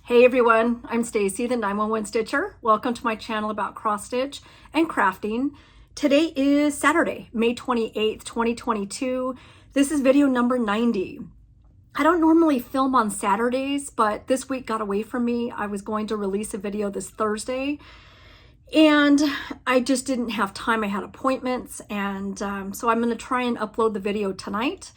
Hey everyone, I'm Stacy, the 911 Stitcher. Welcome to my channel about cross stitch and crafting. Today is Saturday, May 28th, 2022. This is video number 90. I don't normally film on Saturdays, but this week got away from me. I was going to release a video this Thursday and I just didn't have time. I had appointments, and so I'm going to try and upload the video tonight.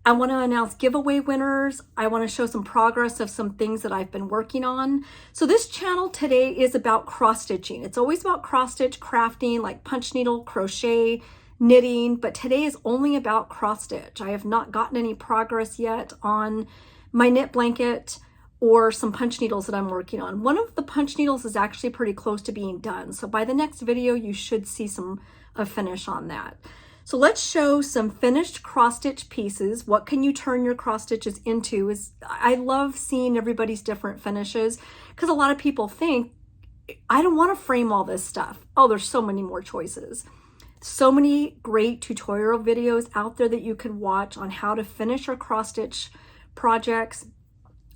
I want to announce giveaway winners. I want to show some progress of some things that I've been working on. So this channel today is about cross stitching. It's always about cross stitch crafting, like punch needle, crochet, knitting, but today is only about cross stitch. I have not gotten any progress yet on my knit blanket or some punch needles that I'm working on. One of the punch needles is actually pretty close to being done. So by the next video, you should see some finish on that. So let's show some finished cross stitch pieces. What can you turn your cross stitches into? I love seeing everybody's different finishes, because a lot of people think, I don't want to frame all this stuff. Oh, there's so many more choices. So many great tutorial videos out there that you can watch on how to finish your cross stitch projects.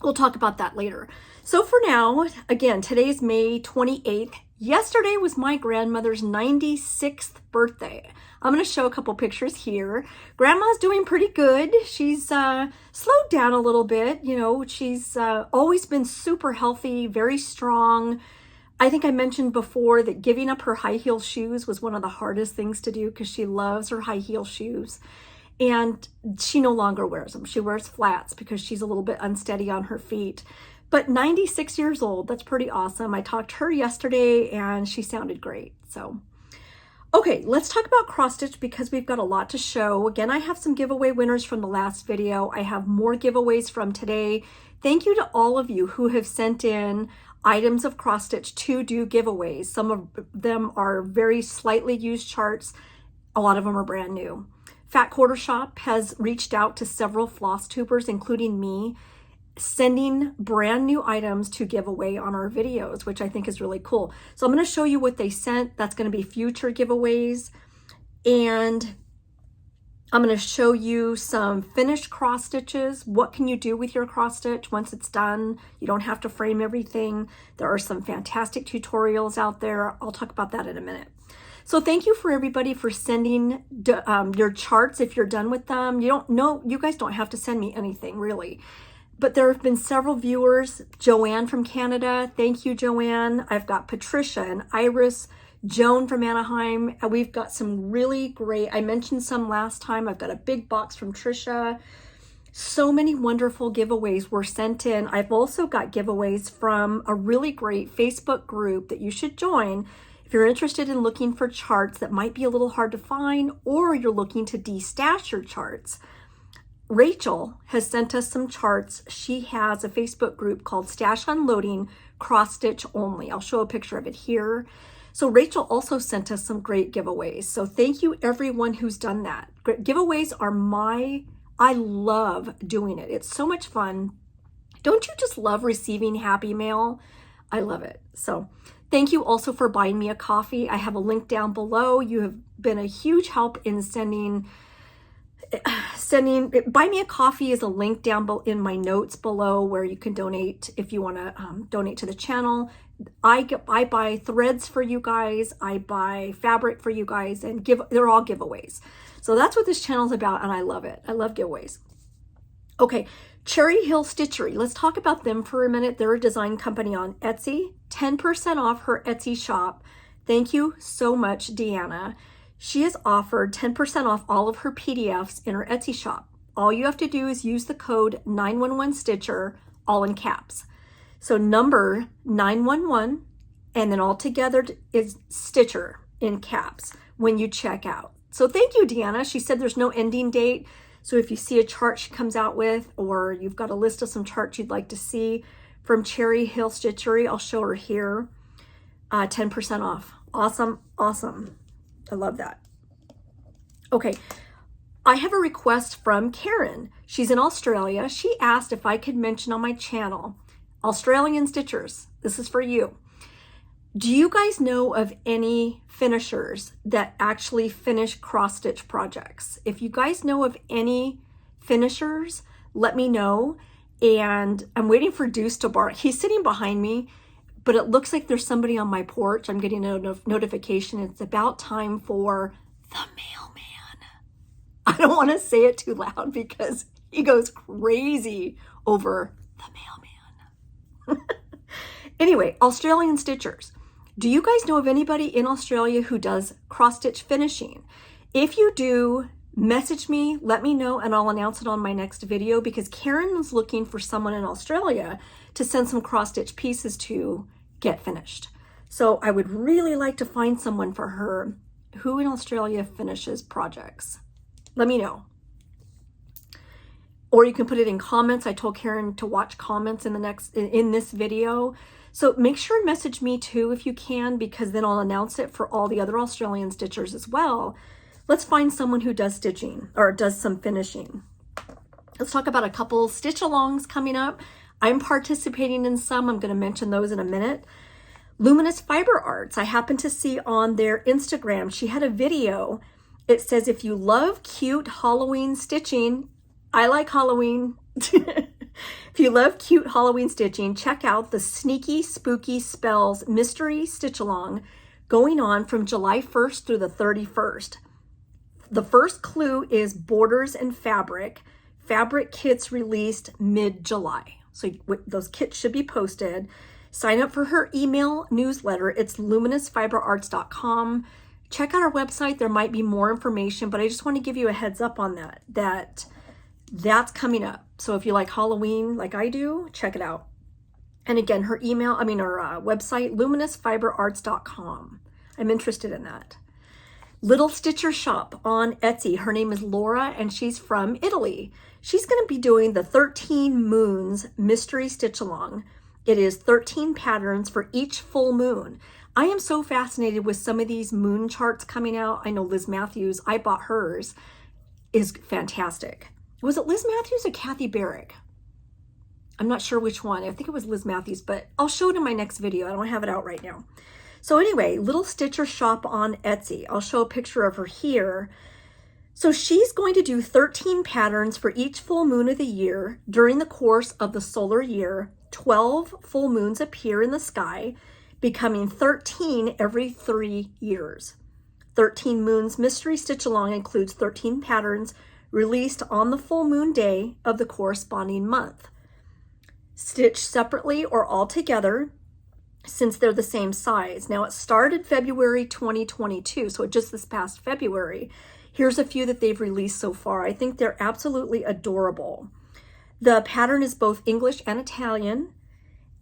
We'll talk about that later. So for now, again, today's May 28th. Yesterday was my grandmother's 96th birthday. I'm going to show a couple pictures here. Grandma's doing pretty good. She's slowed down a little bit. You know, she's always been super healthy, very strong. I think I mentioned before that giving up her high heel shoes was one of the hardest things to do, because she loves her high heel shoes. And she no longer wears them. She wears flats because she's a little bit unsteady on her feet. But 96 years old, that's pretty awesome. I talked to her yesterday and she sounded great. So, okay, let's talk about cross stitch because we've got a lot to show. Again, I have some giveaway winners from the last video. I have more giveaways from today. Thank you to all of you who have sent in items of cross stitch to do giveaways. Some of them are very slightly used charts. A lot of them are brand new. Fat Quarter Shop has reached out to several Flosstubers, including me, sending brand new items to give away on our videos, which I think is really cool. So I'm going to show you what they sent. That's going to be future giveaways. And I'm going to show you some finished cross stitches. What can you do with your cross stitch once it's done? You don't have to frame everything. There are some fantastic tutorials out there. I'll talk about that in a minute. So thank you for everybody for sending your charts if you're done with them. You guys don't have to send me anything really. But there have been several viewers. Joanne from Canada, thank you, Joanne. I've got Patricia and Iris, Joan from Anaheim. And we've got some really great, I mentioned some last time. I've got a big box from Trisha. So many wonderful giveaways were sent in. I've also got giveaways from a really great Facebook group that you should join if you're interested in looking for charts that might be a little hard to find, or you're looking to de-stash your charts. Rachel has sent us some charts. She has a Facebook group called Stash Unloading Cross Stitch Only. I'll show a picture of it here. So Rachel also sent us some great giveaways. So thank you everyone who's done that. Giveaways are I love doing it. It's so much fun. Don't you just love receiving happy mail? I love it. So thank you also for buying me a coffee. I have a link down below. You have been a huge help in sending. Buy me a coffee is a link down in my notes below where you can donate if you want to donate to the channel. I buy threads for you guys. I buy fabric for you guys, and they're all giveaways. So that's what this channel is about, and I love it. I love giveaways. Okay, Cherry Hill Stitchery. Let's talk about them for a minute. They're a design company on Etsy. 10% off her Etsy shop. Thank you so much, Deanna. She has offered 10% off all of her PDFs in her Etsy shop. All you have to do is use the code 911Stitcher, all in caps. So number 911, and then all together is Stitcher in caps when you check out. So thank you, Deanna. She said there's no ending date. So if you see a chart she comes out with, or you've got a list of some charts you'd like to see from Cherry Hill Stitchery, I'll show her here. 10% off. Awesome, awesome. I love that. Okay, I have a request from Karen. She's in Australia. She asked if I could mention on my channel, Australian Stitchers, this is for you. Do you guys know of any finishers that actually finish cross stitch projects? If you guys know of any finishers, let me know. and I'm waiting for Deuce to bark. He's sitting behind me, but it looks like there's somebody on my porch. I'm getting a notification. It's about time for the mailman. I don't want to say it too loud because he goes crazy over the mailman. Anyway, Australian stitchers. Do you guys know of anybody in Australia who does cross-stitch finishing? If you do, message me, let me know, and I'll announce it on my next video, because Karen was looking for someone in Australia to send some cross-stitch pieces to get finished. So I would really like to find someone for her who in Australia finishes projects. Let me know. Or you can put it in comments. I told Karen to watch comments in this video. So make sure and message me too if you can, because then I'll announce it for all the other Australian stitchers as well. Let's find someone who does stitching or does some finishing. Let's talk about a couple stitch alongs coming up. I'm participating in some. I'm going to mention those in a minute. Luminous Fiber Arts. I happened to see on their Instagram, she had a video. It says, if you love cute Halloween stitching, I like Halloween. If you love cute Halloween stitching, check out the Sneaky Spooky Spells Mystery Stitch Along going on from July 1st through the 31st. The first clue is borders and fabric. Fabric kits released mid-July. So those kits should be posted. Sign up for her email newsletter. It's luminousfiberarts.com. Check out our website. There might be more information, but I just want to give you a heads up on that's coming up. So if you like Halloween like I do, check it out. And again, her website, luminousfiberarts.com. I'm interested in that. Little Stitcher Shop on Etsy. Her name is Laura and she's from Italy. She's going to be doing the 13 Moons Mystery Stitch Along. It is 13 patterns for each full moon. I am so fascinated with some of these moon charts coming out. I know Liz Matthews, I bought hers, is fantastic. Was it Liz Matthews or Kathy Barrick? I'm not sure which one. I think it was Liz Matthews, but I'll show it in my next video. I don't have it out right now. So anyway, Little Stitcher Shop on Etsy. I'll show a picture of her here. So she's going to do 13 patterns for each full moon of the year. During the course of the solar year, 12 full moons appear in the sky, becoming 13 every 3 years. 13 Moons Mystery Stitch Along includes 13 patterns released on the full moon day of the corresponding month. Stitched separately or all together, since they're the same size. Now it started February 2022, so just this past February. Here's a few that they've released so far. I think they're absolutely adorable. The pattern is both English and Italian,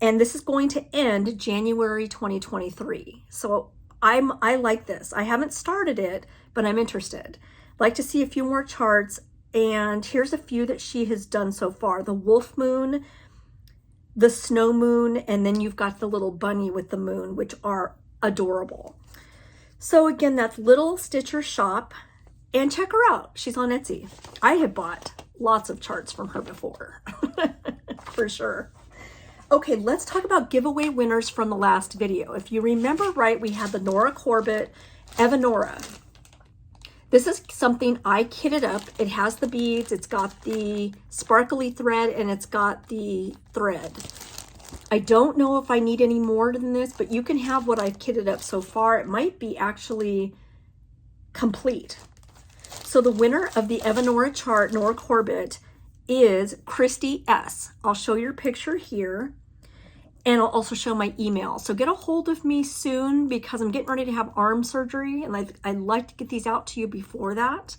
and this is going to end January 2023. So I like this. I haven't started it, but I'm interested. Like to see a few more charts, and here's a few that she has done so far. The Wolf Moon, the Snow Moon, and then you've got the little bunny with the moon, which are adorable. So again, that's Little Stitcher Shop, and check her out. She's on Etsy. I had bought lots of charts from her before, for sure. Okay, let's talk about giveaway winners from the last video. If you remember right, we had the Nora Corbett Evanora. This is something I kitted up. It has the beads, it's got the sparkly thread, and it's got the thread. I don't know if I need any more than this, but you can have what I've kitted up so far. It might be actually complete. So the winner of the Evanora chart, Nora Corbett, is Christy S. I'll show your picture here, and I'll also show my email. So get a hold of me soon, because I'm getting ready to have arm surgery, and I'd like to get these out to you before that.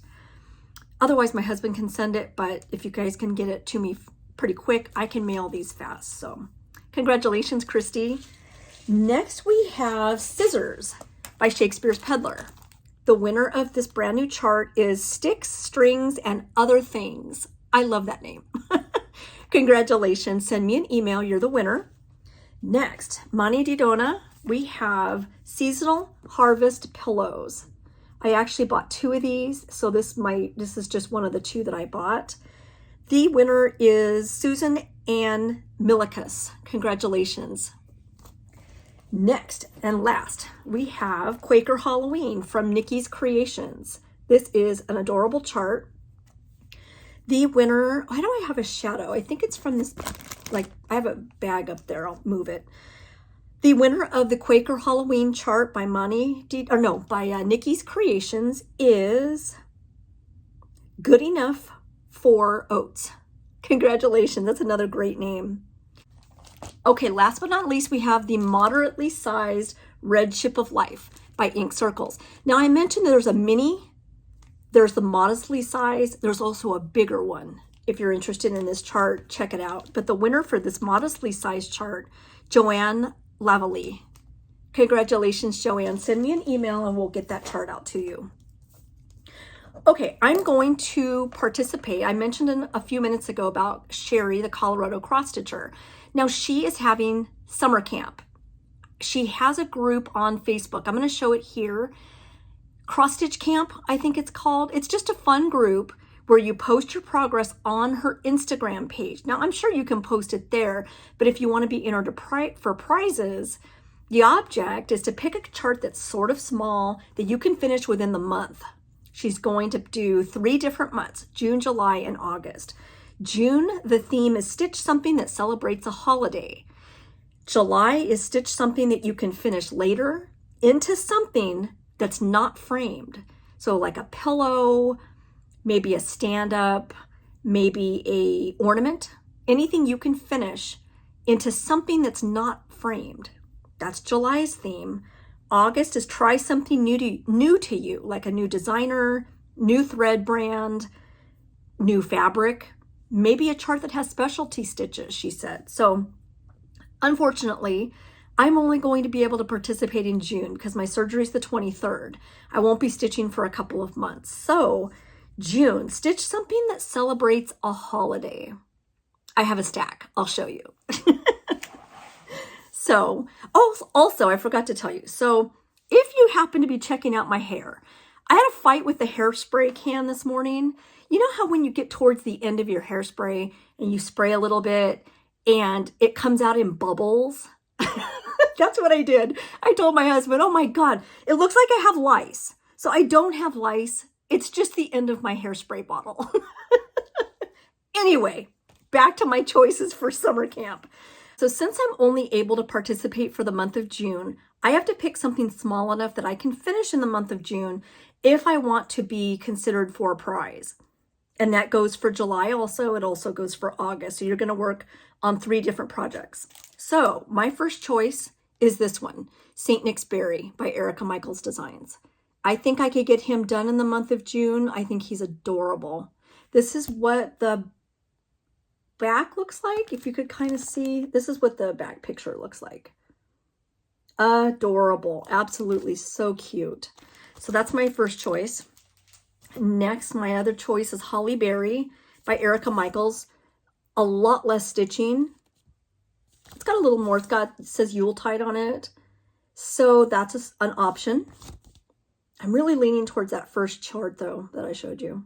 Otherwise, my husband can send it, but if you guys can get it to me pretty quick, I can mail these fast. So congratulations, Christy. Next, we have Scissors by Shakespeare's Peddler. The winner of this brand new chart is Sticks, Strings, and Other Things. I love that name. Congratulations. Send me an email. You're the winner. Next, Mani Di Donna, we have Seasonal Harvest Pillows. I actually bought 2 of these, so this is just one of the 2 that I bought. The winner is Susan Ann Milikus. Congratulations. Next and last, we have Quaker Halloween from Nikki's Creations. This is an adorable chart. The winner, why do I have a shadow? I think it's from this, like, I have a bag up there. I'll move it. The winner of the Quaker Halloween chart by Nikki's Creations is Good Enough for Oats. Congratulations, that's another great name. Okay, last but not least, we have the moderately sized Red Ship of Life by Ink Circles. Now I mentioned there's a mini, there's the modestly sized, there's also a bigger one. If you're interested in this chart, check it out. But the winner for this modestly sized chart, Joanne Lavalley. Congratulations, Joanne. Send me an email and we'll get that chart out to you. Okay, I'm going to participate. I mentioned a few minutes ago about Sherry, the Colorado cross stitcher. Now she is having summer camp. She has a group on Facebook. I'm going to show it here. Cross Stitch Camp, I think it's called. It's just a fun group where you post your progress on her Instagram page. Now, I'm sure you can post it there, but if you want to be entered for prizes, the object is to pick a chart that's sort of small that you can finish within the month. She's going to do 3 different months, June, July, and August. June, the theme is Stitch Something That Celebrates a Holiday. July is Stitch Something That You Can Finish Later into something that's not framed. So like a pillow, maybe a stand-up, maybe a ornament, anything you can finish into something that's not framed. That's July's theme. August is try something new to you, like a new designer, new thread brand, new fabric, maybe a chart that has specialty stitches, she said. So unfortunately, I'm only going to be able to participate in June because my surgery is the 23rd. I won't be stitching for a couple of months. So June, stitch something that celebrates a holiday. I have a stack. I'll show you. So, also, I forgot to tell you. So if you happen to be checking out my hair, I had a fight with the hairspray can this morning. You know how when you get towards the end of your hairspray and you spray a little bit and it comes out in bubbles? That's what I did. I told my husband, oh my God, it looks like I have lice. So I don't have lice. It's just the end of my hairspray bottle. Anyway, back to my choices for summer camp. So since I'm only able to participate for the month of June, I have to pick something small enough that I can finish in the month of June if I want to be considered for a prize. And that goes for July also. It also goes for August. So you're going to work on 3 different projects. So my first choice is this one, St. Nick's Berry by Erica Michaels Designs. I think I could get him done in the month of June. I think he's adorable. This is what the back looks like. If you could kind of see, this is what the back picture looks like. Adorable. Absolutely so cute. So that's my first choice. Next, my other choice is Holly Berry by Erica Michaels. A lot less stitching. It's got a little more. It says Yuletide on it. So that's an option. I'm really leaning towards that first chart though that I showed you.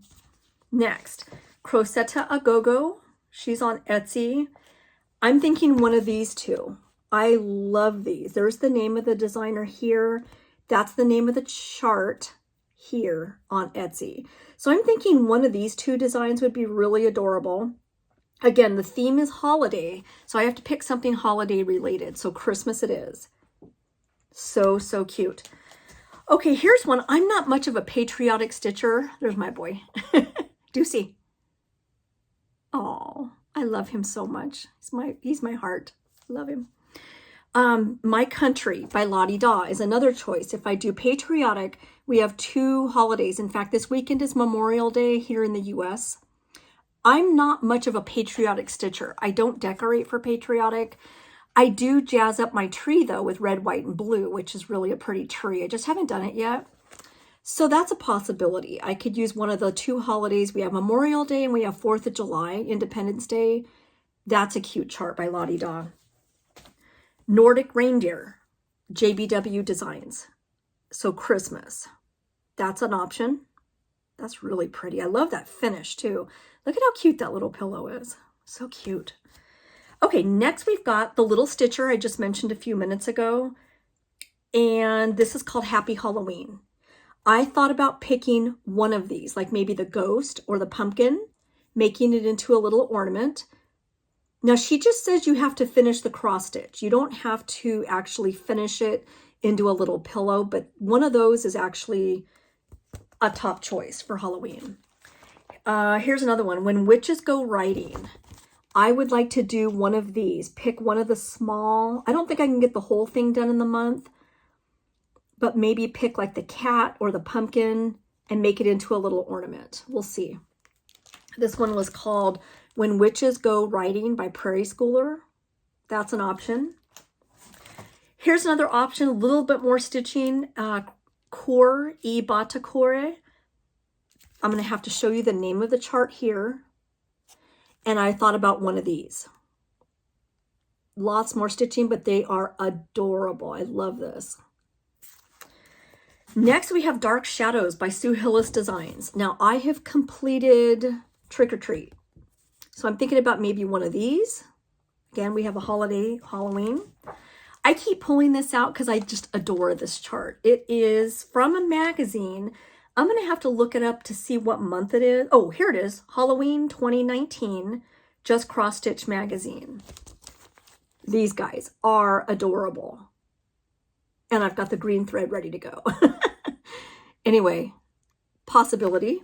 Next, Crocetta A Go-Go. She's on Etsy. I'm thinking one of these two. I love these. There's the name of the designer here. That's the name of the chart here on Etsy. So I'm thinking one of these 2 designs would be really adorable. Again, the theme is holiday, so I have to pick something holiday related. So Christmas it is. So, so cute. Okay, here's one. I'm not much of a patriotic stitcher. There's my boy, Deucey. Oh, I love him so much. He's my heart. Love him. My Country by Lottie Daw is another choice. If I do patriotic, we have 2 holidays. In fact, this weekend is Memorial Day here in the US. I'm not much of a patriotic stitcher. I don't decorate for patriotic. I do jazz up my tree though with red, white, and blue, which is really a pretty tree. I just haven't done it yet. So that's a possibility. I could use one of the 2 holidays. We have Memorial Day and we have 4th of July, Independence Day. That's a cute chart by Lottie Daw. Nordic Reindeer, JBW Designs. So Christmas, that's an option. That's really pretty. I love that finish too. Look at how cute that little pillow is. So cute. Okay, next we've got the little stitcher I just mentioned a few minutes ago. And this is called Happy Halloween. I thought about picking one of these, like maybe the ghost or the pumpkin, making it into a little ornament. Now she just says you have to finish the cross stitch. You don't have to actually finish it into a little pillow, but one of those is actually a top choice for Halloween. Here's another one. When witches go riding, I would like to do one of these. Pick one of the small, I don't think I can get the whole thing done in the month, but maybe pick like the cat or the pumpkin and make it into a little ornament. We'll see. This one was called When Witches Go Riding by Prairie Schooler. That's an option. Here's another option, a little bit more stitching. Core e Batacore. I'm going to have to show you the name of the chart here. And I thought about one of these. Lots more stitching, but they are adorable. I love this. Next, we have Dark Shadows by Sue Hillis Designs. Now, I have completed Trick or Treat. So I'm thinking about maybe one of these. Again, we have a Halloween. I keep pulling this out because I just adore this chart. It is from a magazine. I'm going to have to look it up to see what month it is. Oh, here it is. Halloween 2019, Just Cross Stitch Magazine. These guys are adorable. And I've got the green thread ready to go. Anyway, possibility.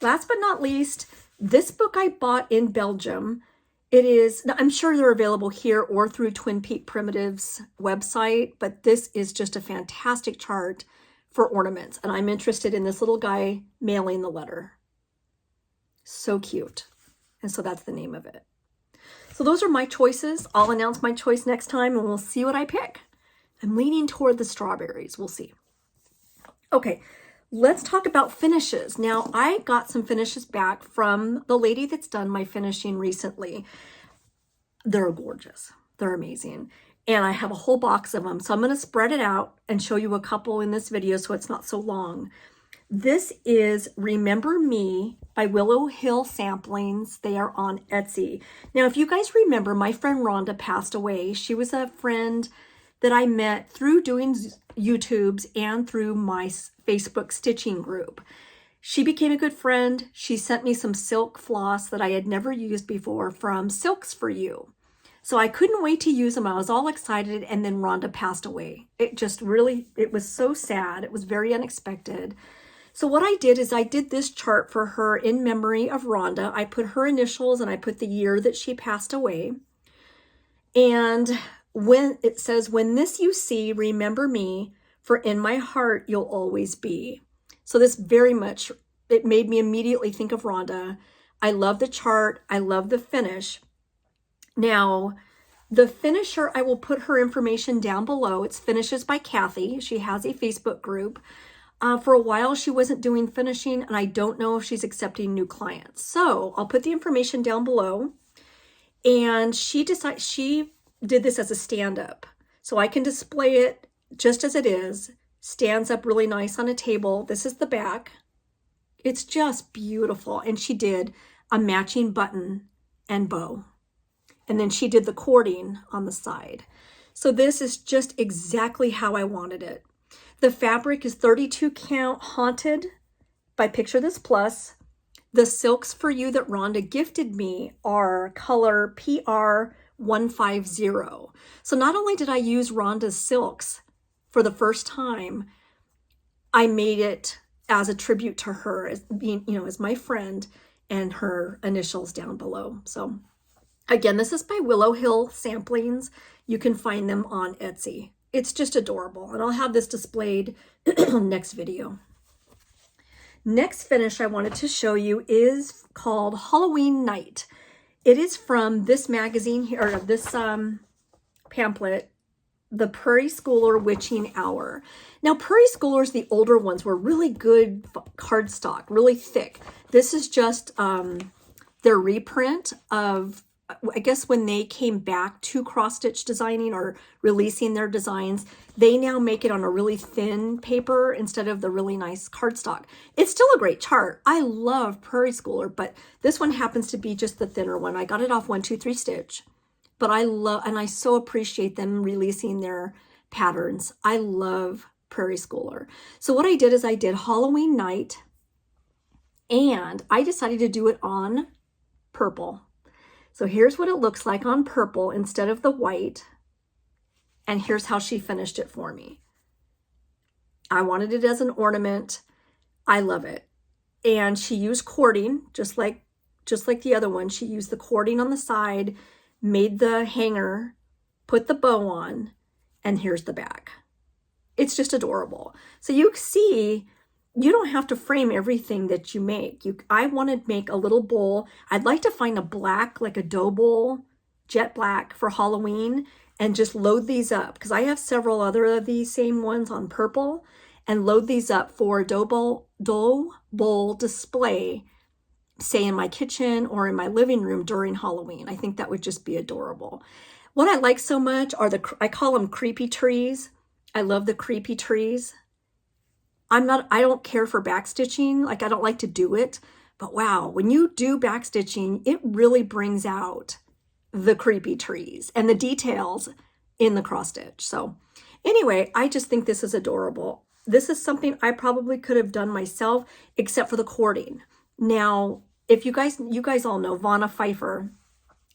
Last but not least, this book I bought in Belgium. It is, I'm sure they're available here or through Twin Peak Primitives website, but this is just a fantastic chart for ornaments. And I'm interested in this little guy mailing the letter. So cute. And so that's the name of it. So those are my choices. I'll announce my choice next time and we'll see what I pick. I'm leaning toward the strawberries. We'll see. Okay, let's talk about finishes. Now, I got some finishes back from the lady that's done my finishing recently. They're gorgeous. They're amazing. And I have a whole box of them. So I'm going to spread it out and show you a couple in this video so it's not so long. This is Remember Me by Willow Hill Samplings. They are on Etsy. Now, if you guys remember, my friend Rhonda passed away. She was a friend that I met through doing YouTubes and through my Facebook stitching group. She became a good friend. She sent me some silk floss that I had never used before from Silks For You. So I couldn't wait to use them. I was all excited, and then Rhonda passed away. It just really, it was so sad. It was very unexpected. So what I did is I did this chart for her in memory of Rhonda. I put her initials and I put the year that she passed away. And when it says, when this you see, remember me, for in my heart you'll always be. So this very much, it made me immediately think of Rhonda. I love the chart. I love the finish. Now, the finisher, I will put her information down below. It's Finishes by Kathy. She has a Facebook group. For a while, she wasn't doing finishing, and I don't know if she's accepting new clients. So I'll put the information down below. And she did this as a stand-up. So I can display it just as it is. Stands up really nice on a table. This is the back. It's just beautiful. And she did a matching button and bow. And then she did the cording on the side. So this is just exactly how I wanted it. The fabric is 32 count Haunted by Picture This Plus. The Silks For You that Rhonda gifted me are color PR150. So not only did I use Rhonda's silks for the first time, I made it as a tribute to her as being, as my friend, and her initials down below. So again, this is by Willow Hill Samplings. You can find them on Etsy. It's just adorable. And I'll have this displayed next video. Next finish I wanted to show you is called Halloween Night. It is from this magazine here, or this pamphlet, The Prairie Schooler Witching Hour. Now, Prairie Schoolers, the older ones, were really good cardstock, really thick. This is just their reprint of, I guess, when they came back to cross-stitch designing or releasing their designs, they now make it on a really thin paper instead of the really nice cardstock. It's still a great chart. I love Prairie Schooler, but this one happens to be just the thinner one. I got it off 1-2-3 Stitch, but I love, and I so appreciate them releasing their patterns. I love Prairie Schooler. So what I did is I did Halloween Night, and I decided to do it on purple. So here's what it looks like on purple instead of the white. And here's how she finished it for me. I wanted it as an ornament. I love it. And she used cording, just like the other one. She used the cording on the side, made the hanger, put the bow on, and here's the back. It's just adorable. So you see, you don't have to frame everything that you make. I want to make a little bowl. I'd like to find a black, like a dough bowl, jet black for Halloween, and just load these up because I have several other of these same ones on purple, and load these up for a dough bowl display, say in my kitchen or in my living room during Halloween. I think that would just be adorable. What I like so much are I call them creepy trees. I love the creepy trees. I don't care for backstitching. Like, I don't like to do it, but wow, when you do backstitching, it really brings out the creepy trees and the details in the cross stitch. So anyway, I just think this is adorable. This is something I probably could have done myself, except for the cording. Now, if you guys all know Vonna Pfeiffer,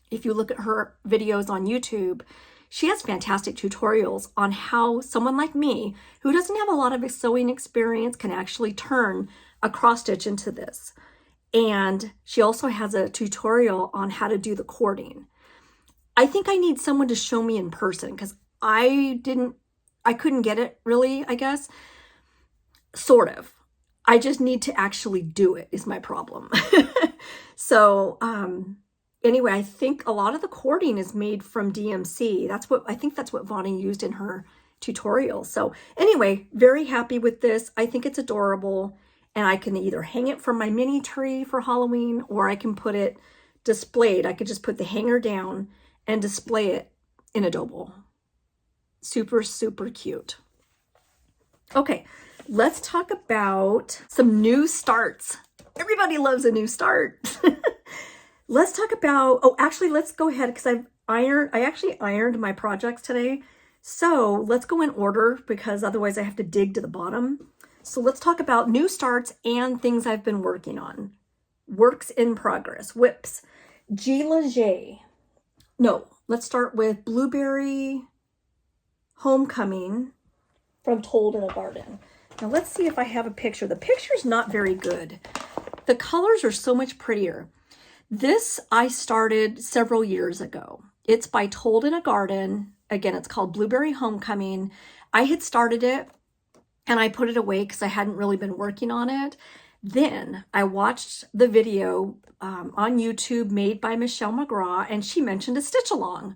if you look at her videos on YouTube, she has fantastic tutorials on how someone like me, who doesn't have a lot of sewing experience, can actually turn a cross stitch into this. And she also has a tutorial on how to do the cording. I think I need someone to show me in person because I couldn't get it really, I guess. Sort of. I just need to actually do it is my problem. So, anyway, I think a lot of the cording is made from DMC. I think that's what Vonna used in her tutorial. So anyway, very happy with this. I think it's adorable, and I can either hang it from my mini tree for Halloween, or I can put it displayed. I could just put the hanger down and display it in a dough bowl. Super, super cute. Okay, let's talk about some new starts. Everybody loves a new start. Let's talk about, actually, let's go ahead because I actually ironed my projects today. So let's go in order because otherwise I have to dig to the bottom. So let's talk about new starts and things I've been working on. Works in progress, whips. Let's start with Blueberry Homecoming from Told in a Garden. Now let's see if I have a picture. The picture's not very good. The colors are so much prettier. This I started several years ago. It's by Told in a Garden. Again, it's called Blueberry Homecoming. I had started it and I put it away because I hadn't really been working on it. Then I watched the video on YouTube made by McGraw, and she mentioned a stitch along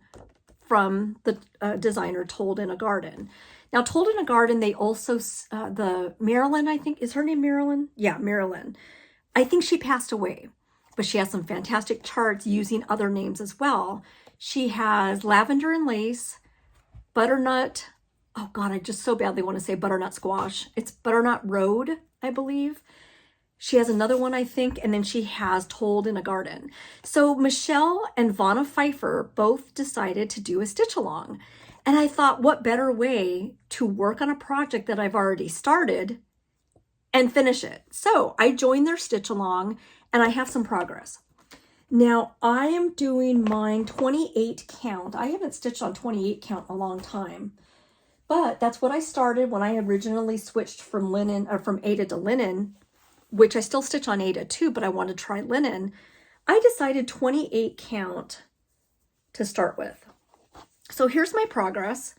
from the designer Told in a Garden. Now, Told in a Garden, they also, the Marilyn, I think, is her name Marilyn? Yeah, Marilyn. I think she passed away, but she has some fantastic charts using other names as well. She has Lavender and Lace, Butternut, oh God, I just so badly want to say Butternut Squash. It's Butternut Road, I believe. She has another one, I think, and then she has Told in a Garden. So Michelle and Vonna Pfeiffer both decided to do a stitch along. And I thought, what better way to work on a project that I've already started and finish it? So I joined their stitch along, and I have some progress. Now I am doing mine 28 count. I haven't stitched on 28 count in a long time, but that's what I started when I originally switched from linen, or from Aida to linen, which I still stitch on Aida too, but I want to try linen. I decided 28 count to start with. So here's my progress.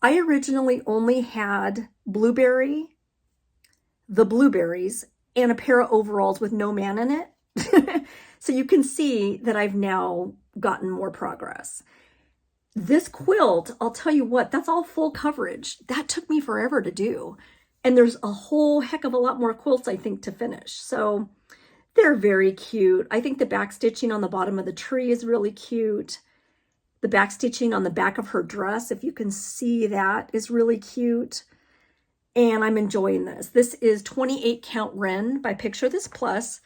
I originally only had the blueberries, and a pair of overalls with no man in it. So you can see that I've now gotten more progress. This quilt, I'll tell you what, that's all full coverage. That took me forever to do. And there's a whole heck of a lot more quilts, I think, to finish. So they're very cute. I think the back stitching on the bottom of the tree is really cute. The back stitching on the back of her dress, if you can see that, is really cute. And I'm enjoying this. This is 28 count Wren by Picture This Plus.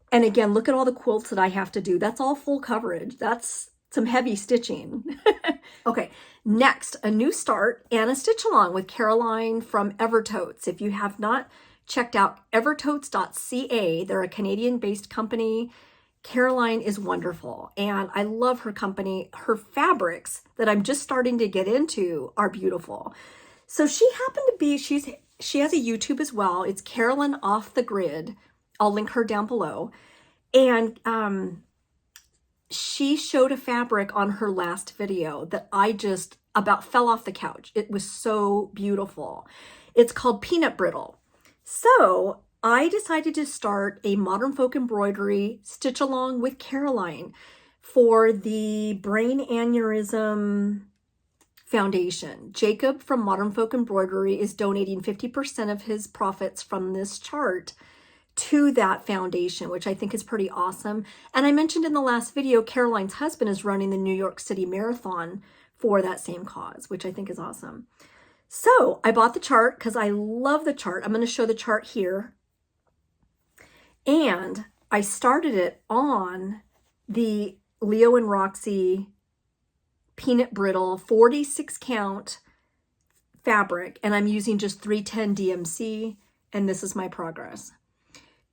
And again, look at all the quilts that I have to do. That's all full coverage. That's some heavy stitching. Okay, next, a new start and a stitch along with Caroline from Evertotes. If you have not checked out evertotes.ca, they're a Canadian-based company. Caroline is wonderful, and I love her company. Her fabrics that I'm just starting to get into are beautiful. So she happened to be, she has a YouTube as well. It's Carolyn Off the Grid. I'll link her down below. And she showed a fabric on her last video that I just about fell off the couch. It was so beautiful. It's called Peanut Brittle. So I decided to start a Modern Folk Embroidery stitch along with Caroline for the Brain Aneurysm Foundation. Jacob from Modern Folk Embroidery is donating 50% of his profits from this chart to that foundation, which I think is pretty awesome. And I mentioned in the last video, Caroline's husband is running the New York City Marathon for that same cause, which I think is awesome. So I bought the chart because I love the chart. I'm going to show the chart here. And I started it on the Leo and Roxy Peanut Brittle 46 count fabric, and I'm using just 310 DMC, and this is my progress.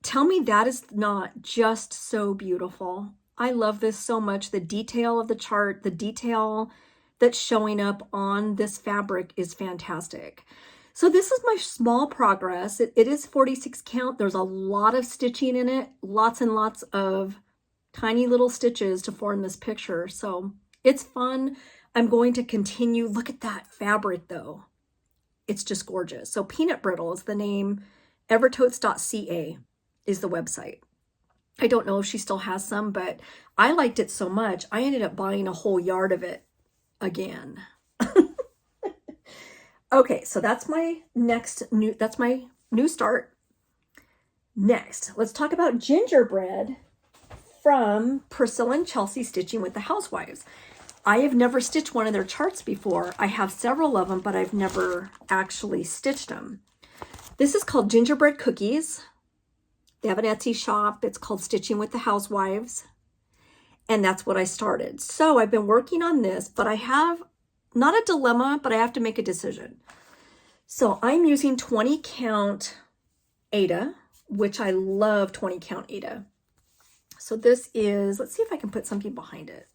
Tell me that is not just so beautiful. I love this so much. The detail of the chart, the detail that's showing up on this fabric is fantastic. So this is my small progress. It is 46 count. There's a lot of stitching in it, lots and lots of tiny little stitches to form this picture. So it's fun. I'm going to continue. Look at that fabric though. It's just gorgeous. So Peanut Brittle is the name. Evertotes.ca is the website. I don't know if she still has some, but I liked it so much. I ended up buying a whole yard of it again. Okay, so that's my new start. Next, let's talk about gingerbread from Priscilla and Chelsea Stitching with the Housewives. I have never stitched one of their charts before. I have several of them, but I've never actually stitched them. This is called Gingerbread Cookies. They have an Etsy shop. It's called Stitching with the Housewives. And that's what I started. So I've been working on this, but I have not a dilemma, but I have to make a decision. So I'm using 20 count Aida, which I love 20 count Aida. So this is, let's see if I can put something behind it.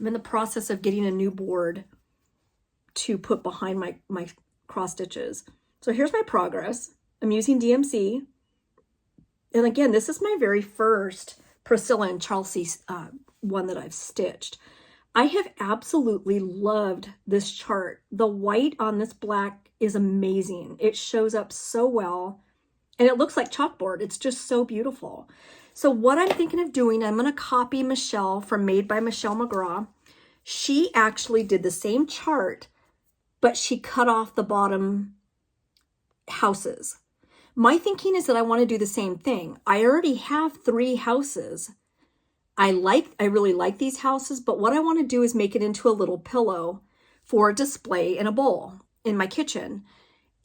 I'm in the process of getting a new board to put behind my cross stitches. So here's my progress. I'm using DMC. And again, this is my very first Priscilla and Chelsea one that I've stitched. I have absolutely loved this chart. The white on this black is amazing. It shows up so well and it looks like chalkboard. It's just so beautiful. So what I'm thinking of doing, I'm going to copy Michelle from Made by Michelle McGraw. She actually did the same chart, but she cut off the bottom houses. My thinking is that I want to do the same thing. I already have 3 houses. I really like these houses, but what I want to do is make it into a little pillow for a display in a bowl in my kitchen.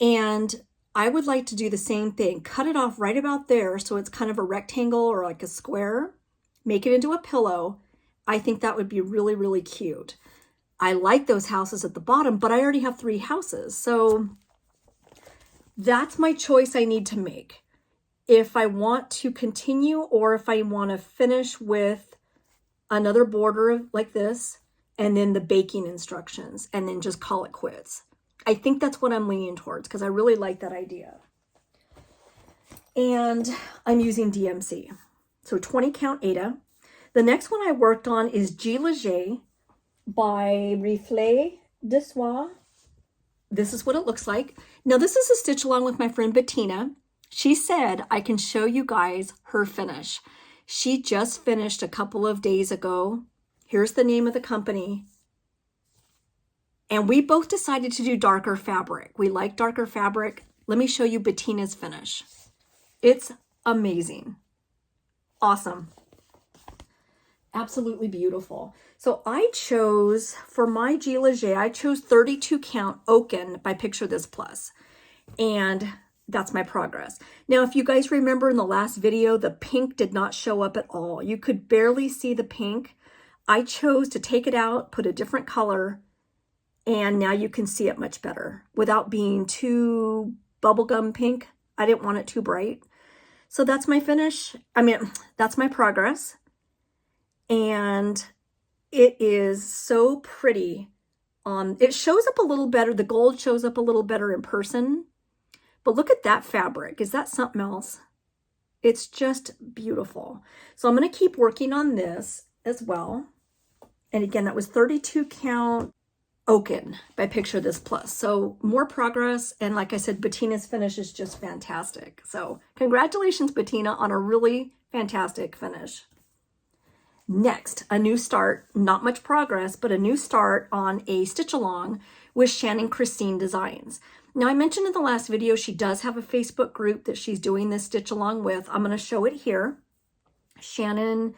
And I would like to do the same thing, cut it off right about there so it's kind of a rectangle or like a square, make it into a pillow. I think that would be really, really cute. I like those houses at the bottom, but I already have 3 houses. So that's my choice I need to make. If I want to continue or if I want to finish with another border like this and then the baking instructions and then just call it quits. I think that's what I'm leaning towards because I really like that idea. And I'm using DMC. So 20 count Aida. The next one I worked on is G Leger by Reflet de Soie. This is what it looks like. Now this is a stitch along with my friend Bettina. She said I can show you guys her finish. She just finished a couple of days ago. Here's the name of the company. And we both decided to do darker fabric. We like darker fabric. Let me show you Bettina's finish. It's amazing. Awesome. Absolutely beautiful. So I chose, for my G Leger, I chose 32 count Oaken by Picture This Plus. And that's my progress. Now, if you guys remember in the last video, the pink did not show up at all. You could barely see the pink. I chose to take it out, put a different color, and now you can see it much better without being too bubblegum pink. I didn't want it too bright. So that's my finish. I mean, that's my progress. And it is so pretty. It shows up a little better. The gold shows up a little better in person. But look at that fabric. Is that something else? It's just beautiful. So I'm going to keep working on this as well. And again, that was 32 count oaken by Picture This Plus. So more progress. And like I said, Bettina's finish is just fantastic. So congratulations, Bettina, on a really fantastic finish. Next, a new start, not much progress, but a new start on a stitch along with Shannon Christine Designs. Now, I mentioned in the last video, she does have a Facebook group that she's doing this stitch along with. I'm going to show it here. Shannon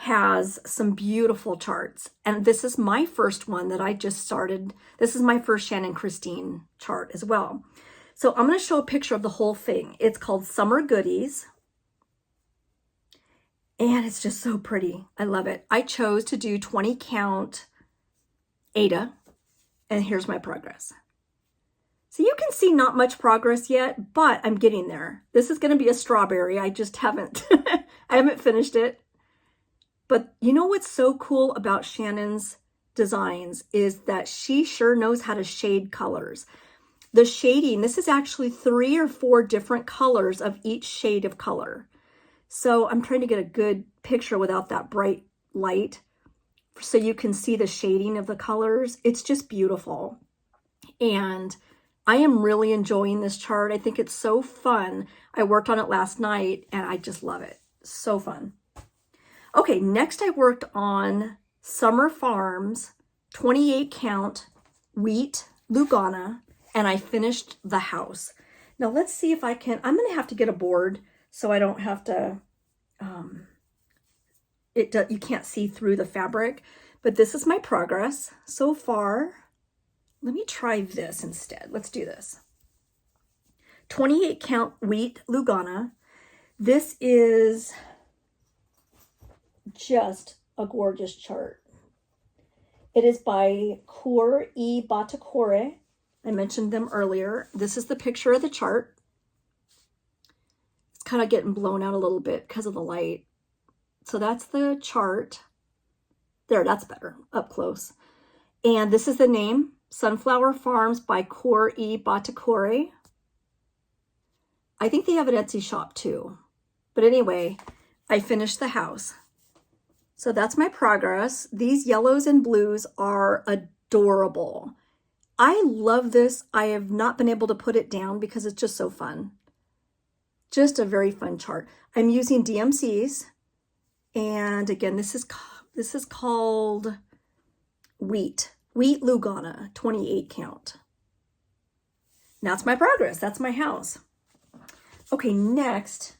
has some beautiful charts, and this is my first one that I just started. This is my first Shannon Christine chart as well. So I'm going to show a picture of the whole thing. It's called Summer Goodies. And it's just so pretty. I love it. I chose to do 20 count Ada, and here's my progress. So you can see not much progress yet, but I'm getting there. This is going to be a strawberry. I just haven't, I haven't finished it. But you know what's so cool about Shannon's designs is that she sure knows how to shade colors. The shading, this is actually 3 or 4 different colors of each shade of color. So I'm trying to get a good picture without that bright light so you can see the shading of the colors. It's just beautiful. And I am really enjoying this chart. I think it's so fun. I worked on it last night and I just love it. So fun. Okay, next I worked on Summer Farms 28 count wheat Lugana, and I finished the house. Now let's see if I can, I'm going to have to get a board so I don't have to, you can't see through the fabric, but this is my progress so far. Let me try this instead. Let's do this. 28 count wheat Lugana. This is just a gorgeous chart. It is by Core e Batacore. I mentioned them earlier. This is the picture of the chart. Kind of getting blown out a little bit because of the light. So that's the chart. There, that's better, up close. And this is the name, Sunflower Farms by Core e Batacore. I think they have an Etsy shop too. But anyway, I finished the house. So that's my progress. These yellows and blues are adorable. I love this. I have not been able to put it down because it's just so fun. Just a very fun chart. I'm using DMCs, and again, this is called Wheat Lugana 28 count. Now that's my progress. That's my house. Okay, next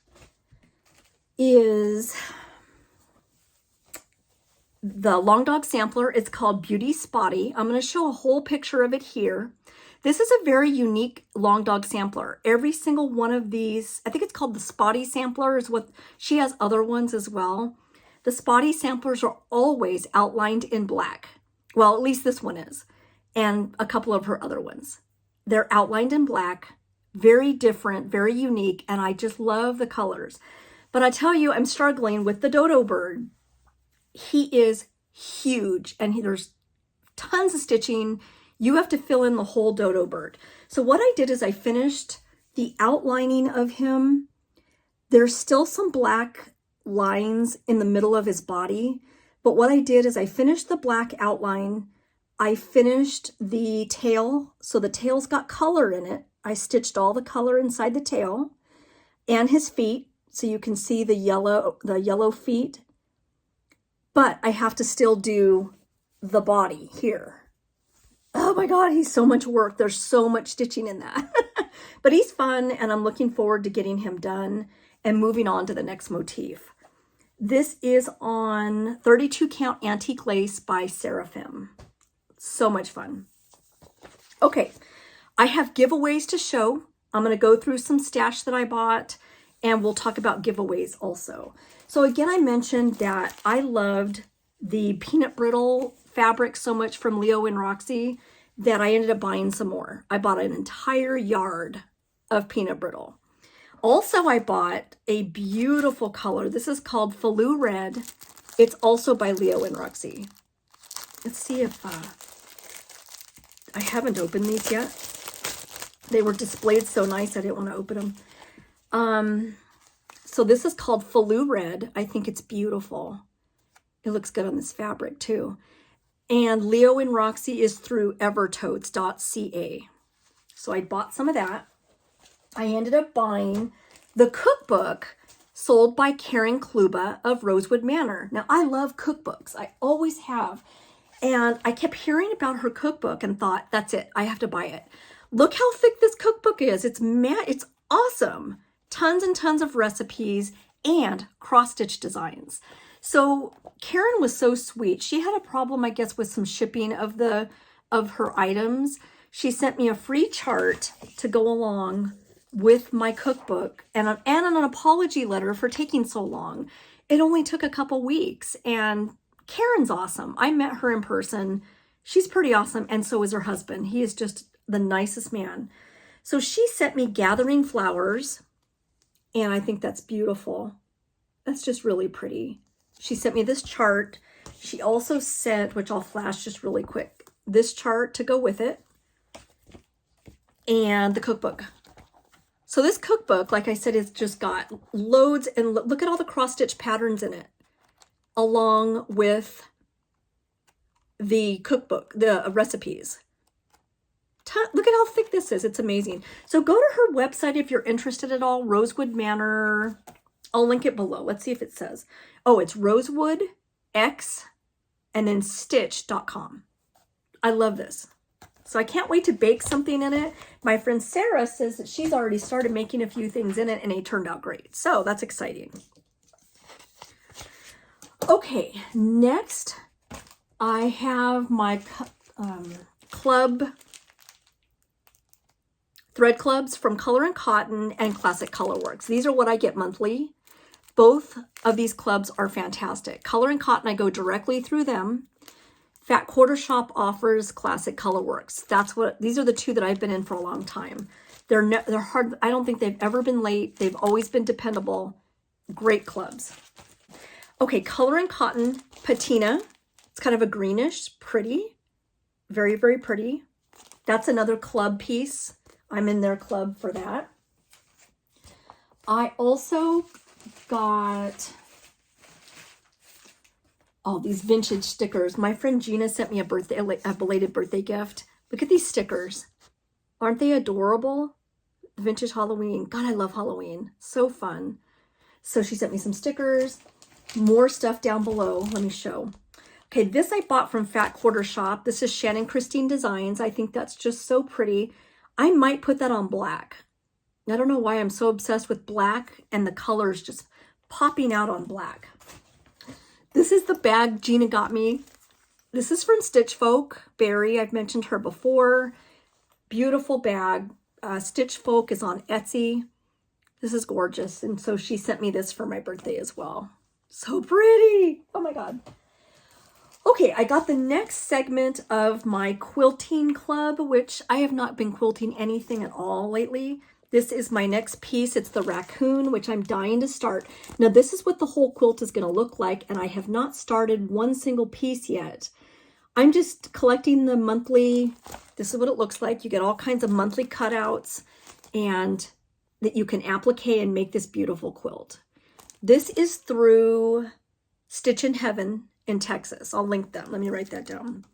is the Long Dog Sampler. It's called Beauty Spotty. I'm going to show a whole picture of it here. This is a very unique Long Dog Sampler. Every single one of these, I think it's called the Spotty Sampler, is what she has other ones as well. The Spotty Samplers are always outlined in black. Well, at least this one is, and a couple of her other ones. They're outlined in black, very different, very unique, and I just love the colors. But I tell you, I'm struggling with the dodo bird. He is huge, and there's tons of stitching. You have to fill in the whole dodo bird. So what I did is I finished the outlining of him. There's still some black lines in the middle of his body, but what I did is I finished the black outline. I finished the tail, so the tail's got color in it. I stitched all the color inside the tail and his feet, so you can see the yellow feet. But I have to still do the body here. Oh my God, he's so much work. There's so much stitching in that. But he's fun, and I'm looking forward to getting him done and moving on to the next motif. This is on 32 count Antique Lace by Seraphim. So much fun. Okay, I have giveaways to show. I'm going to go through some stash that I bought, and we'll talk about giveaways also. So again, I mentioned that I loved the peanut brittle fabric so much from Leo and Roxy that I ended up buying some more. I bought an entire yard of peanut brittle. Also, I bought a beautiful color. This is called Flu Red. It's also by Leo and Roxy. Let's see if I haven't opened these yet. They were displayed so nice, I didn't want to open them. So this is called Flu Red. I think it's beautiful. It looks good on this fabric too. And Leo and Roxy is through Evertotes.ca. So I bought some of that. I ended up buying the cookbook sold by Karen Kluba of Rosewood Manor. Now, I love cookbooks. I always have. And I kept hearing about her cookbook and thought, that's it. I have to buy it. Look how thick this cookbook is. It's awesome. Tons and tons of recipes and cross-stitch designs. So Karen was so sweet. She had a problem, I guess, with some shipping of her items. She sent me a free chart to go along with my cookbook and an apology letter for taking so long. It only took a couple weeks, and Karen's awesome. I met her in person. She's pretty awesome, and so is her husband. He is just the nicest man. So she sent me Gathering Flowers, and I think that's beautiful. That's just really pretty. She sent me this chart. She also sent, which I'll flash just really quick, this chart to go with it, and the cookbook. So this cookbook, like I said, it's just got loads, and look at all the cross-stitch patterns in it, along with the cookbook, the recipes. Look at how thick this is. It's amazing. So go to her website if you're interested at all, Rosewood Manor. I'll link it below. Let's see if it says. Oh, it's Rosewood X and then stitch.com. I love this. So I can't wait to bake something in it. My friend Sarah says that she's already started making a few things in it and they turned out great. So that's exciting. Okay, next I have my thread clubs from Color and Cotton and Classic Colorworks. These are what I get monthly. Both of these clubs are fantastic. Color and Cotton, I go directly through them. Fat Quarter Shop offers Classic Colorworks. These are the two that I've been in for a long time. They're hard. I don't think they've ever been late. They've always been dependable. Great clubs. Okay, Color and Cotton Patina. It's kind of a greenish, pretty, very, very pretty. That's another club piece. I'm in their club for that. I also got all these vintage stickers. My friend Gina sent me a belated birthday gift. Look at these stickers. Aren't they adorable? Vintage Halloween. God, I love Halloween. So fun. So she sent me some stickers. More stuff down below. Let me show. Okay, this I bought from Fat Quarter Shop. This is Shannon Christine Designs. I think that's just so pretty. I might put that on black. I don't know why I'm so obsessed with black and the colors just popping out on black. This is the bag Gina got me. This is from Stitch Folk, Barry. I've mentioned her before. Beautiful bag. Stitch Folk is on Etsy. This is gorgeous. And so she sent me this for my birthday as well. So pretty. Oh my God. Okay, I got the next segment of my quilting club, which I have not been quilting anything at all lately. This is my next piece. It's the raccoon, which I'm dying to start. Now, this is what the whole quilt is going to look like, and I have not started one single piece yet. I'm just collecting the monthly. This is what it looks like. You get all kinds of monthly cutouts, and that you can applique and make this beautiful quilt. This is through Stitchin Heaven in Texas. I'll link them. Let me write that down.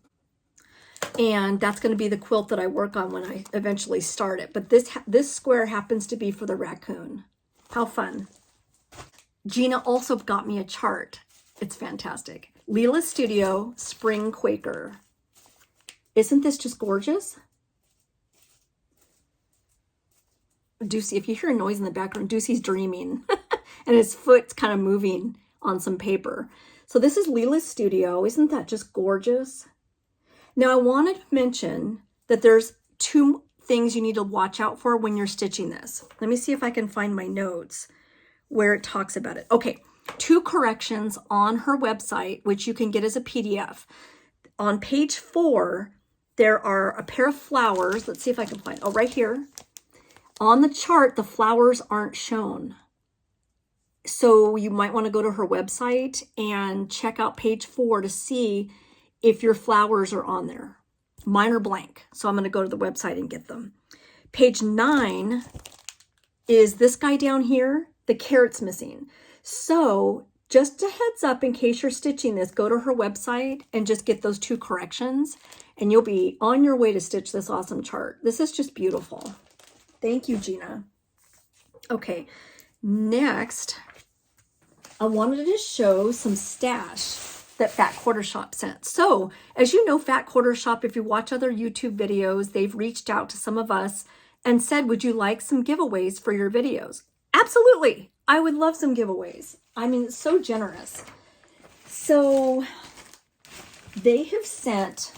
And that's going to be the quilt that I work on when I eventually start it. But this square happens to be for the raccoon. How fun. Gina also got me a chart. It's fantastic. Leela Studio Spring Quaker. Isn't this just gorgeous? Ducey, if you hear a noise in the background, Ducey's dreaming. And his foot's kind of moving on some paper. So this is Leela's Studio. Isn't that just gorgeous? Now I wanted to mention that there's two things you need to watch out for when you're stitching this. Let me see if I can find my notes where it talks about it. Okay, 2 corrections on her website, which you can get as a PDF. On page 4, there are a pair of flowers. Let's see if I can find, oh, right here. On the chart, the flowers aren't shown. So you might want to go to her website and check out page 4 to see if your flowers are on there. Mine are blank, so I'm going to go to the website and get them. Page 9 is this guy down here. The carrot's missing. So just a heads up, in case you're stitching this, go to her website and just get those 2 corrections, and you'll be on your way to stitch this awesome chart. This is just beautiful. Thank you, Gina. Okay, next, I wanted to show some stash that Fat Quarter Shop sent. So, as you know, Fat Quarter Shop, if you watch other YouTube videos, they've reached out to some of us and said, would you like some giveaways for your videos? Absolutely. I would love some giveaways. I mean, it's so generous. So they have sent,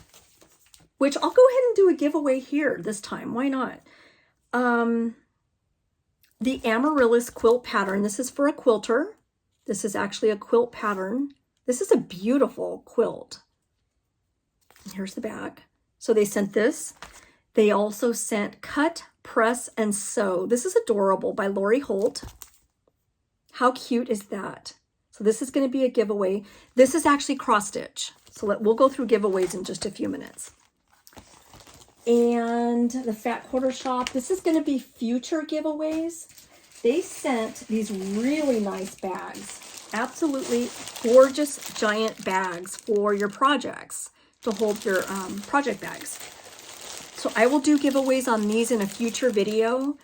which I'll go ahead and do a giveaway here this time. Why not? The Amaryllis quilt pattern. This is for a quilter. This is actually a quilt pattern. This is a beautiful quilt. Here's the back. So they sent this. They also sent Cut, Press, and Sew. This is adorable by Lori Holt. How cute is that? So this is going to be a giveaway. This is actually cross stitch. So we'll go through giveaways in just a few minutes. And the Fat Quarter Shop, this is going to be future giveaways. They sent these really nice bags. Absolutely gorgeous giant bags for your projects to hold your project bags. So I will do giveaways on these in a future video.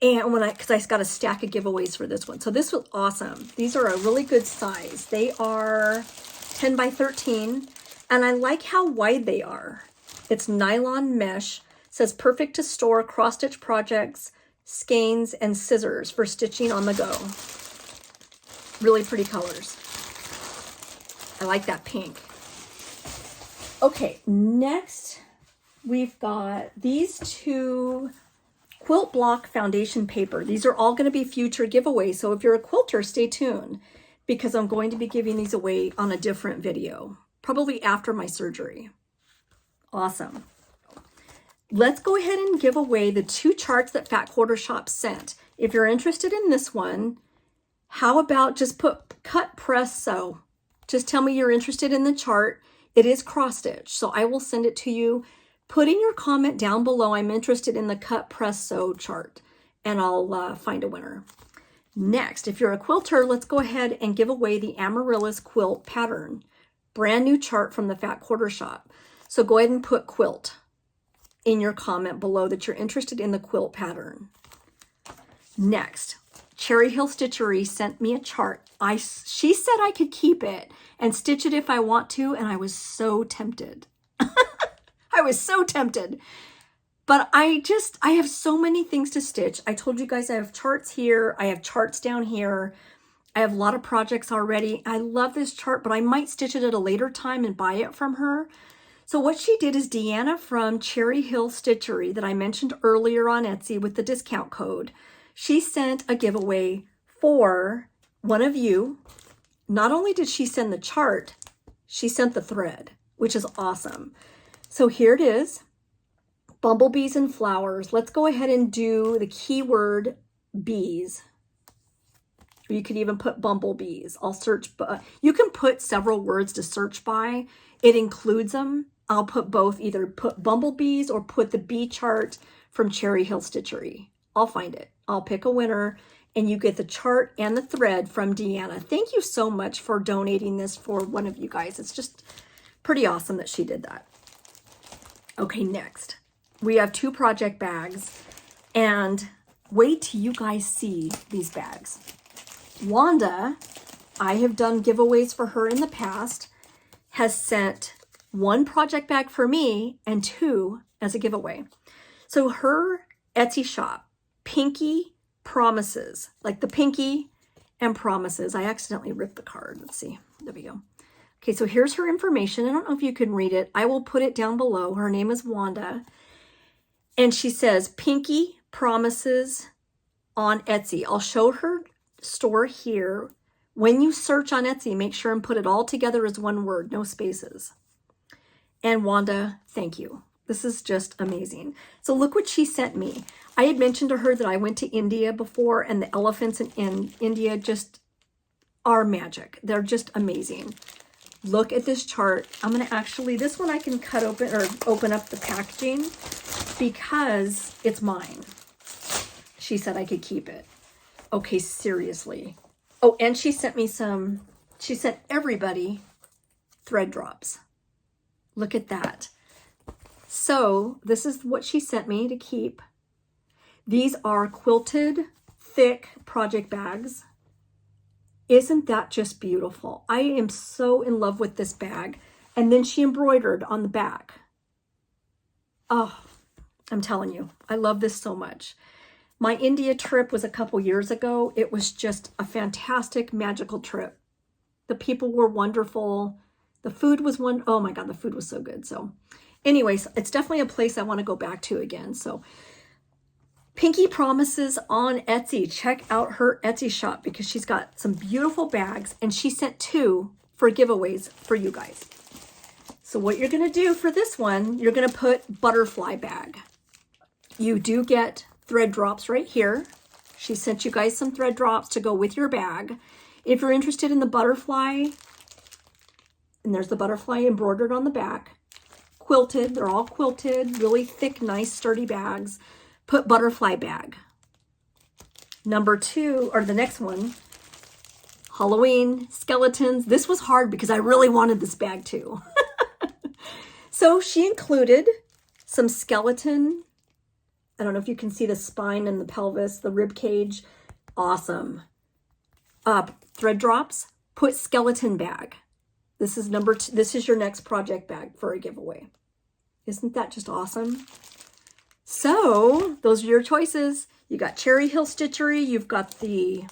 And because I got a stack of giveaways for this one. So this was awesome. These are a really good size. They are 10 by 13. And I like how wide they are. It's nylon mesh. It says perfect to store cross stitch projects, skeins, and scissors for stitching on the go. Really pretty colors. I like that pink. Okay, next we've got these 2 quilt block foundation paper. These are all going to be future giveaways. So if you're a quilter, stay tuned because I'm going to be giving these away on a different video, probably after my surgery. Awesome. Let's go ahead and give away the 2 charts that Fat Quarter Shop sent. If you're interested in this one, how about just put Cut, Press, Sew. Just tell me you're interested in the chart. It is cross stitch, so I will send it to you. Put in your comment down below, I'm interested in the Cut, Press, Sew chart, and I'll find a winner. Next, if you're a quilter, let's go ahead and give away the Amaryllis quilt pattern. Brand new chart from the Fat Quarter Shop. So go ahead and put quilt in your comment below that you're interested in the quilt pattern. Next, Cherry Hill Stitchery sent me a chart. She said I could keep it and stitch it if I want to, and I was so tempted. I was so tempted. But I have so many things to stitch. I told you guys I have charts here. I have charts down here. I have a lot of projects already. I love this chart, but I might stitch it at a later time and buy it from her. So what she did is Deanna from Cherry Hill Stitchery that I mentioned earlier on Etsy with the discount code. She sent a giveaway for one of you. Not only did she send the chart, she sent the thread, which is awesome. So here it is, bumblebees and flowers. Let's go ahead and do the keyword bees. Or you could even put bumblebees. I'll search, you can put several words to search by. It includes them. I'll put both, either put bumblebees or put the bee chart from Cherry Hill Stitchery. I'll find it. I'll pick a winner and you get the chart and the thread from Deanna. Thank you so much for donating this for one of you guys. It's just pretty awesome that she did that. Okay, next we have 2 project bags, and wait till you guys see these bags. Wanda, I have done giveaways for her in the past, has sent 1 project bag for me and 2 as a giveaway. So her Etsy shop, Pinky Promises, like the Pinky and Promises. I accidentally ripped the card. Let's see. There we go. Okay, so here's her information. I don't know if you can read it. I will put it down below. Her name is Wanda. And she says, Pinky Promises on Etsy. I'll show her store here. When you search on Etsy, make sure and put it all together as one word, no spaces. And Wanda, thank you. This is just amazing. So look what she sent me. I had mentioned to her that I went to India before, and the elephants in India just are magic. They're just amazing. Look at this chart. I'm going to actually, this one I can cut open or open up the packaging because it's mine. She said I could keep it. Okay, seriously. Oh, and she sent me some, she sent everybody thread drops. Look at that. So this is what she sent me to keep. These are quilted, thick project bags. Isn't that just beautiful? I am so in love with this bag. And then she embroidered on the back. Oh, I'm telling you, I love this so much. My India trip was a couple years ago. It was just a fantastic, magical trip. The people were wonderful. The food was oh my God, the food was so good. So anyways, it's definitely a place I want to go back to again. So Pinky Promises on Etsy. Check out her Etsy shop because she's got some beautiful bags, and she sent 2 for giveaways for you guys. So what you're going to do for this one, you're going to put butterfly bag. You do get thread drops right here. She sent you guys some thread drops to go with your bag. If you're interested in the butterfly, and there's the butterfly embroidered on the back, quilted, they're all quilted, really thick, nice, sturdy bags. Put butterfly bag. Number 2, or the next one, Halloween, skeletons. This was hard because I really wanted this bag too. So she included some skeleton. I don't know if you can see the spine and the pelvis, the rib cage. Awesome. Thread drops. Put skeleton bag. This is number 2. This is your next project bag for a giveaway. Isn't that just awesome? So those are your choices. You got Cherry Hill Stitchery. You've got the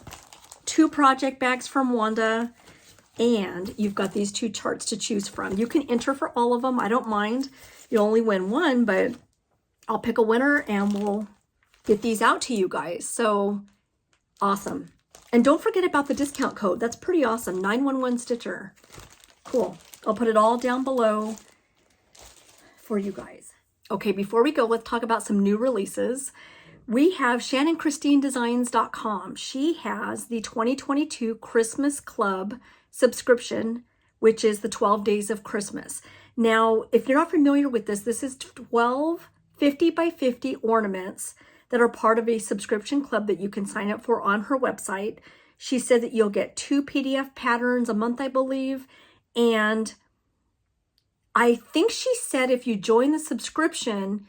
2 project bags from Wanda. And you've got these 2 charts to choose from. You can enter for all of them. I don't mind. You only win one, but I'll pick a winner and we'll get these out to you guys. So awesome. And don't forget about the discount code. That's pretty awesome. 911 Stitcher. Cool. I'll put it all down below for you guys. Okay, before we go, let's talk about some new releases. We have ShannonChristineDesigns.com. She has the 2022 Christmas Club subscription, which is the 12 days of Christmas. Now, if you're not familiar with this, this is 12 50 by 50 ornaments that are part of a subscription club that you can sign up for on her website. She said that you'll get 2 PDF patterns a month, I believe, and I think she said if you join the subscription,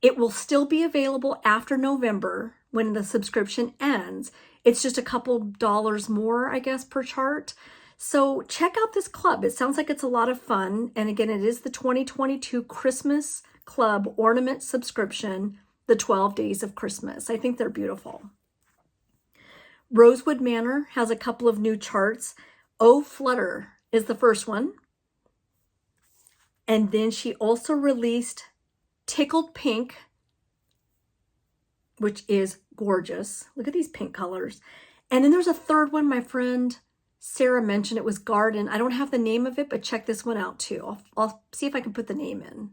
it will still be available after November when the subscription ends. It's just a couple dollars more, I guess, per chart. So check out this club. It sounds like it's a lot of fun. And again, it is the 2022 Christmas Club Ornament Subscription, the 12 Days of Christmas. I think they're beautiful. Rosewood Manor has a couple of new charts. Oh Flutter is the first one. And then she also released Tickled Pink, which is gorgeous. Look at these pink colors. And then there's a third one my friend Sarah mentioned. It was Garden. I don't have the name of it, but check this one out too. I'll see if I can put the name in.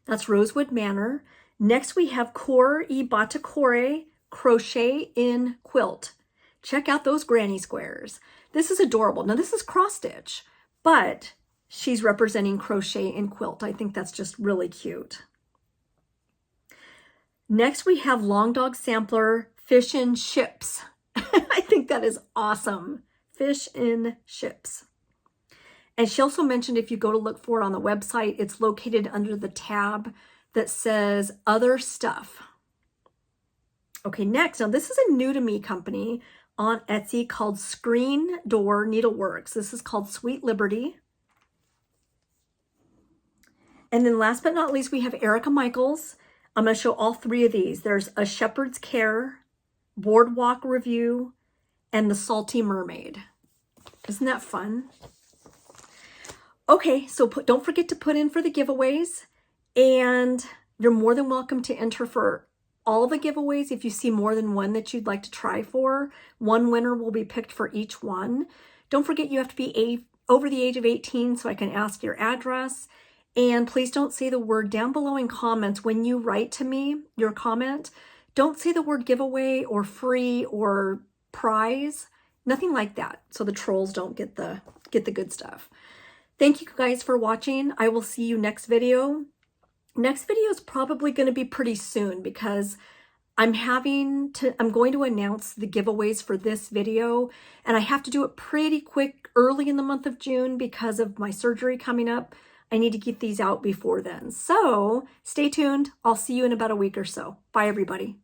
That's Rosewood Manor. Next we have Core e Batacore Crochet in Quilt. Check out those granny squares. This is adorable. Now this is cross stitch, but she's representing crochet in quilt. I think that's just really cute. Next, we have Long Dog Sampler Fish in Ships. I think that is awesome. Fish in Ships. And she also mentioned if you go to look for it on the website, it's located under the tab that says Other Stuff. Okay, next, now this is a new to me company on Etsy called Screen Door Needleworks. This is called Sweet Liberty. And then last but not least, we have Erica Michaels. I'm going to show all 3 of these. There's A Shepherd's Care, Boardwalk Review, and The Salty Mermaid. Isn't that fun? Okay, so don't forget to put in for the giveaways. And you're more than welcome to enter for all the giveaways. If you see more than one that you'd like to try for, one winner will be picked for each one. Don't forget you have to be over the age of 18 so I can ask your address. And please don't say the word down below in comments when you write to me your comment. Don't say the word giveaway or free or prize, nothing like that, so the trolls don't get the good stuff. Thank you guys for watching. I will see you next video. Next video is probably going to be pretty soon because I'm going to announce the giveaways for this video, and I have to do it pretty quick early in the month of June because of my surgery coming up. I need to get these out before then. So stay tuned. I'll see you in about a week or so. Bye, everybody.